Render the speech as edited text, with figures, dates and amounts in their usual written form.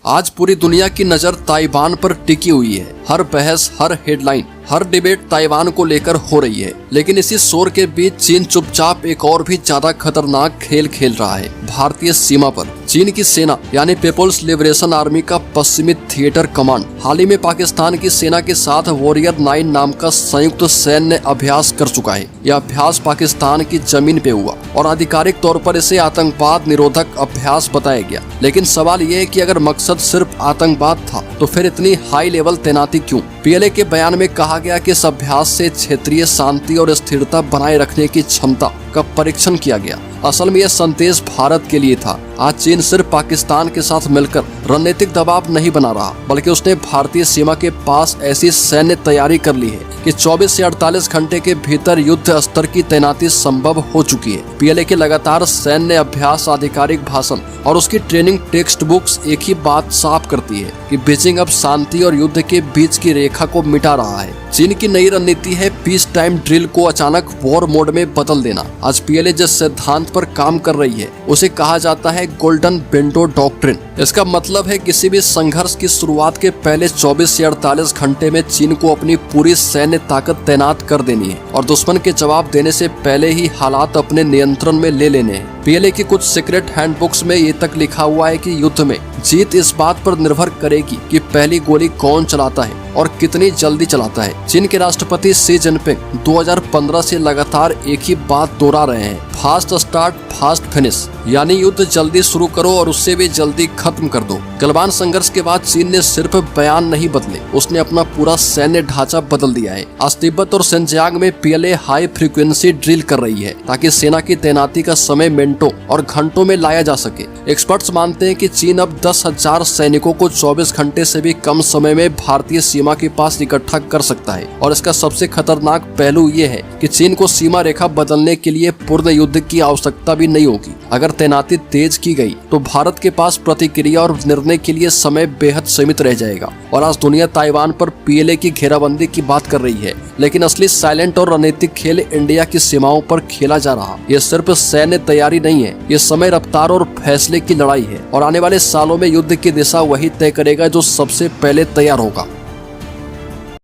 आज पूरी दुनिया की नजर ताइवान पर टिकी हुई है। हर बहस, हर हेडलाइन, हर डिबेट ताइवान को लेकर हो रही है। लेकिन इसी शोर के बीच चीन चुपचाप एक और भी ज्यादा खतरनाक खेल खेल रहा है। भारतीय सीमा पर चीन की सेना यानी पीपुल्स लिबरेशन आर्मी का पश्चिमी थिएटर कमांड हाल ही में पाकिस्तान की सेना के साथ वॉरियर 9 नाम का संयुक्त सैन्य अभ्यास कर चुका है। यह अभ्यास पाकिस्तान की जमीन पे हुआ और आधिकारिक तौर पर इसे आतंकवाद निरोधक अभ्यास बताया गया। लेकिन सवाल ये है कि अगर मकसद सिर्फ आतंकवाद था तो फिर इतनी हाई लेवल तैनाती क्यों? पीएलए के बयान में कहा गया कि इस अभ्यास से क्षेत्रीय शांति और स्थिरता बनाए रखने की क्षमता का परीक्षण किया गया। असल में यह संदेश भारत के लिए था। आज चीन सिर्फ पाकिस्तान के साथ मिलकर रणनीतिक दबाव नहीं बना रहा, बल्कि उसने भारतीय सीमा के पास ऐसी सैन्य तैयारी कर ली है कि 24 से 48 घंटे के भीतर युद्ध स्तर की तैनाती संभव हो चुकी है। पीएलए के लगातार सैन्य अभ्यास, आधिकारिक भाषण और उसकी ट्रेनिंग टेक्स्ट बुक्स एक ही बात साफ करती है कि बीजिंग अब शांति और युद्ध के बीच की रेखा को मिटा रहा है। चीन की नई रणनीति है पीस टाइम ड्रिल को अचानक वॉर मोड में बदल देना। आज पीएलए जिस सिद्धांत पर काम कर रही है उसे कहा जाता है गोल्डन विंडो डॉक्ट्रिन। इसका मतलब है किसी भी संघर्ष की शुरुआत के पहले 24 से 48 घंटे में चीन को अपनी पूरी सैन्य ताकत तैनात कर देनी है और दुश्मन के जवाब देने से पहले ही हालात अपने नियंत्रण में ले लेने हैं। पीएलए की कुछ सीक्रेट हैंडबुक्स में ये तक लिखा हुआ है कि युद्ध में जीत इस बात पर निर्भर करेगी कि पहली गोली कौन चलाता है और कितनी जल्दी चलाता है। चीन के राष्ट्रपति शी जिनपिंग 2015 से लगातार एक ही बात दोहरा रहे हैं, फास्ट स्टार्ट फास्ट फिनिश, यानी युद्ध जल्दी शुरू करो और उससे भी जल्दी खत्म कर दो। गलवान संघर्ष के बाद चीन ने सिर्फ बयान नहीं बदले, उसने अपना पूरा सैन्य ढांचा बदल दिया है। आज तिब्बत और सिंजियांग में पीएलए हाई फ्रीक्वेंसी ड्रिल कर रही है ताकि सेना की तैनाती का समय मिनटों और घंटों में लाया जा सके। एक्सपर्ट्स मानते हैं कि चीन अब 10,000 सैनिकों को 24 घंटे से भी कम समय में भारतीय सीमा के पास इकट्ठा कर सकता है। और इसका सबसे खतरनाक पहलू ये है कि चीन को सीमा रेखा बदलने के लिए पूर्ण युद्ध की आवश्यकता भी नहीं होगी। अगर तैनाती तेज की गई तो भारत के पास प्रतिक्रिया और निर्णय के लिए समय बेहद सीमित रह जाएगा। और आज दुनिया ताइवान पर पीएलए की घेराबंदी की बात कर रही है, लेकिन असली साइलेंट और रणनीतिक खेल इंडिया की सीमाओं पर खेला जा रहा। ये सिर्फ सैन्य तैयारी नहीं है, ये समय, रफ्तार और फैसले की लड़ाई है। और आने वाले सालों में युद्ध की दिशा वही तय करेगा जो सबसे पहले तैयार होगा।